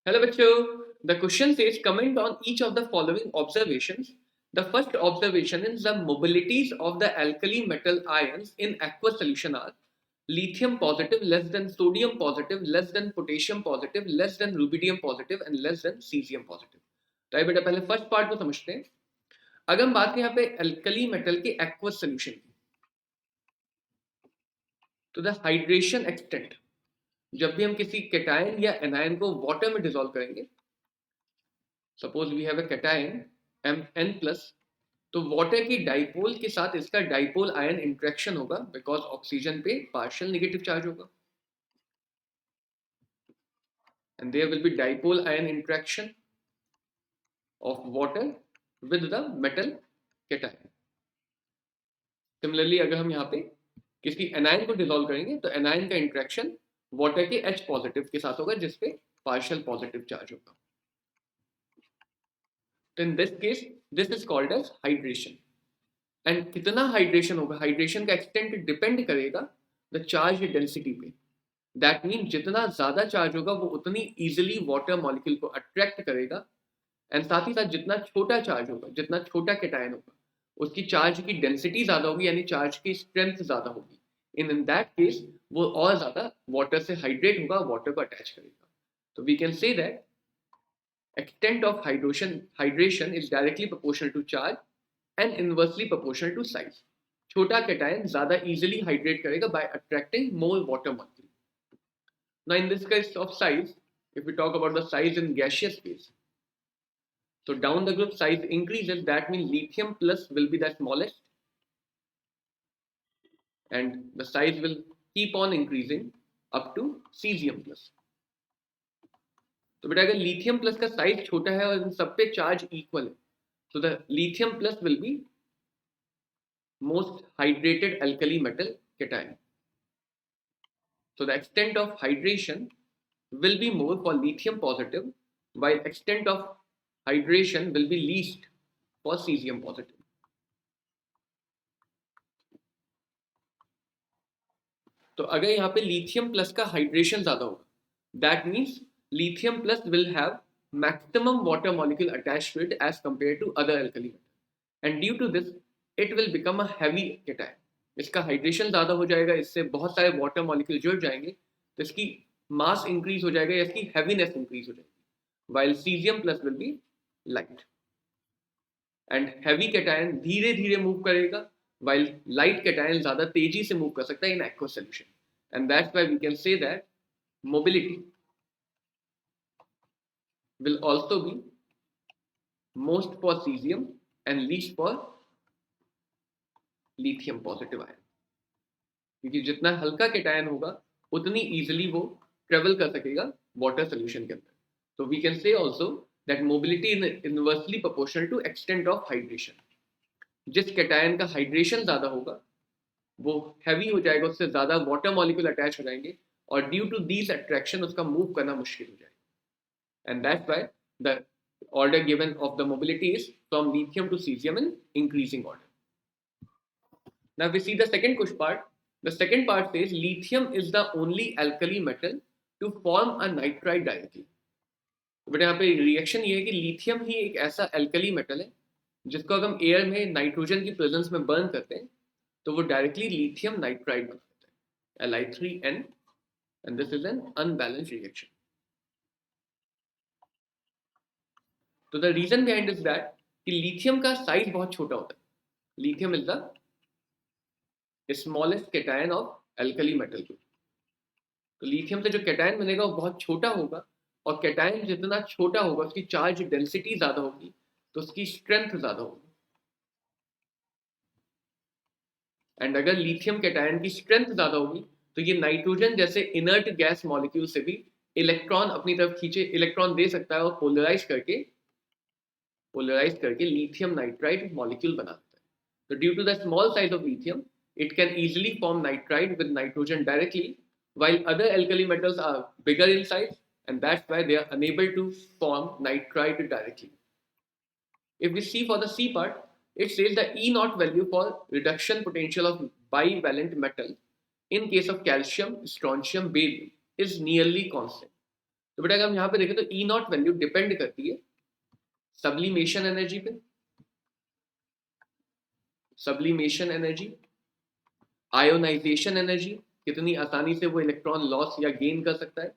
Hello, bachcho. The question says comment on each of the following observations. The first observation is the mobilities of the alkali metal ions in aqueous solution are lithium positive less than sodium positive less than potassium positive less than rubidium positive and less than cesium positive. तो आइए बेटा पहले first part को समझते हैं. अगर हम बात करें यहाँ पे अल्कली मेटल के एक्वस सोल्यूशन की, तो द हाइड्रेशन एक्सटेंट, जब भी हम किसी केटायन या एनायन को वाटर में डिसॉल्व करेंगे, suppose we have a cation Mn+, तो वाटर की डाइपोल के साथ इसका डाइपोल आयन इंट्रैक्शन होगा बिकॉज ऑक्सीजन पे पार्शियल नेगेटिव चार्ज होगा and there will be dipole ion interaction of water with the metal cation. Similarly अगर हम यहाँ पे किसी एनायन को डिसॉल्व करेंगे तो एनायन का इंट्रैक्शन वाटर के H पॉजिटिव के साथ होगा जिसपे पार्शियल पॉजिटिव चार्ज होगा. तो in this case this is called as hydration. And कितना हाइड्रेशन होगा, हाइड्रेशन का एक्सटेंट डिपेंड करेगा द चार्ज डेंसिटी पे. दैट मीन जितना ज्यादा चार्ज होगा वो उतनी इजिली वाटर मॉलिक्यूल को अट्रैक्ट करेगा एंड साथ ही साथ जितना छोटा चार्ज होगा, जितना छोटा केटायन होगा, उसकी चार्ज की डेंसिटी ज्यादा होगी यानी चार्ज की स्ट्रेंथ ज्यादा होगी. इन दैट केस वो और ज्यादा वाटर से हाइड्रेट होगा, वाटर को अटैच करेगा. तो we can say that extent of hydration is directly proportional to charge and inversely proportional to size. छोटा cation ज़्यादा easily hydrate करेगा by attracting more water molecule. Now in this case of size, if we talk about the size in gaseous phase, so down the group size increases, that means lithium plus will be the smallest and the size will keep on increasing up to cesium plus. तो बेटा अगर lithium plus का size छोटा है और इन सब पे charge equal है, so the lithium plus will be most hydrated alkali metal cation. So the extent of hydration will be more for lithium positive, while extent of hydration will be least for cesium positive. तो अगर यहाँ पे lithium plus का hydration ज्यादा होगा, that means lithium plus will have maximum water molecule attached to it as compared to other alkali metal, and due to this it will become a heavy cation. इसका hydration ज़्यादा हो जाएगा, इससे बहुत सारे वाटर मॉलिक्यूल जुड़ जाएंगे, तो इसकी मास इंक्रीज हो जाएगा या इसकी हैवीनेस इंक्रीज हो जाएगी. While caesium plus will be light and heavy cation धीरे धीरे मूव करेगा, वाइल लाइट कैटायन ज़्यादा तेजी से मूव कर सकता है in aqueous solution. And that's why we can say that mobility will also be most for cesium and least for lithium positive ion, क्योंकि जितना हल्का केटायन होगा उतनी इजीली वो ट्रेवल कर सकेगा वाटर सोल्यूशन के अंदर. तो we can say also that mobility is inversely proportional to extent of hydration. जिस केटायन का हाइड्रेशन ज्यादा होगा वो हैवी हो जाएगा, उससे ज्यादा वाटर मॉलिक्यूल अटैच हो जाएंगे और ड्यू टू दीज अट्रैक्शन उसका मूव करना मुश्किल हो जाएगा. And that's why the order given of the mobility is from lithium to cesium in increasing order. Now we see the second question part. The second part says lithium is the only alkali metal to form a nitride directly. But यहाँ पे reaction ये है कि lithium ही एक ऐसा alkali metal है जिसको अगर हम एयर में नाइट्रोजन की प्रेजेंस में बर्न करते हैं तो वो डायरेक्टली लिथियम नाइट्राइड बन जाता है, Li3n, and this is an unbalanced reaction. तो the reason behind is that कि लिथियम का साइज बहुत छोटा होता है. Lithium is the smallest cation of alkali metal group. तो लिथियम से जो कैटायन बनेगा वो बहुत छोटा होगा और कैटायन जितना छोटा होगा उसकी चार्ज डेंसिटी ज्यादा होगी तो उसकी स्ट्रेंथ ज्यादा होगी. एंड अगर लिथियम कैटायन की स्ट्रेंथ ज्यादा होगी तो ये नाइट्रोजन जैसे इनर्ट गैस मॉलिक्यूल से भी इलेक्ट्रॉन अपनी तरफ खींचे, इलेक्ट्रॉन दे सकता है और पोलराइज करके लिथियम नाइट्राइड मॉलिक्यूल बनाता है. तो due to the small size of lithium it can easily form nitride with nitrogen directly, while other alkali metals are bigger in size and that's why they are unable to form nitride directly. If we see for the C part, it says the E naught value for reduction potential of bivalent metal in case of calcium, strontium, barium is nearly constant. तो बेटा अगर हम यहाँ पे देखें तो ई naught value depend करती है सब्लिमेशन एनर्जी पे, सब्लिमेशन एनर्जी, आयोनाइजेशन एनर्जी, कितनी आसानी से वो इलेक्ट्रॉन लॉस या गेन कर सकता है,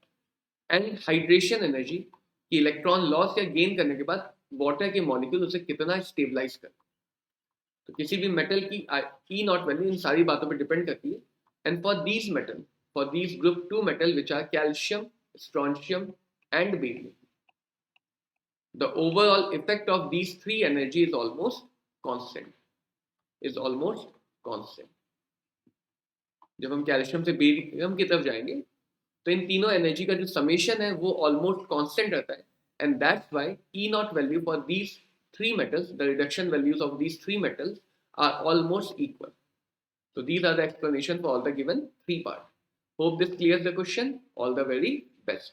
एंड हाइड्रेशन एनर्जी कि इलेक्ट्रॉन लॉस या गेन करने के बाद वाटर के मॉलिक्यूल उसे कितना स्टेबलाइज कर। तो किसी भी मेटल की ई नॉट वैल्यू इन सारी बातों पर डिपेंड करती है। And for these metal, for these group 2 metal which are calcium, strontium and barium, the overall effect of these three energy is almost constant, is almost constant. जब हम calcium से barium की तरफ जाएंगे तो इन तीनों एनर्जी का जो समेशन है वो ऑलमोस्ट कांस्टेंट रहता है, and that's why E naught value for these three metals, the reduction values of these three metals are almost equal. So these are the explanation for all the given three parts. Hope this clears the question. All the very best.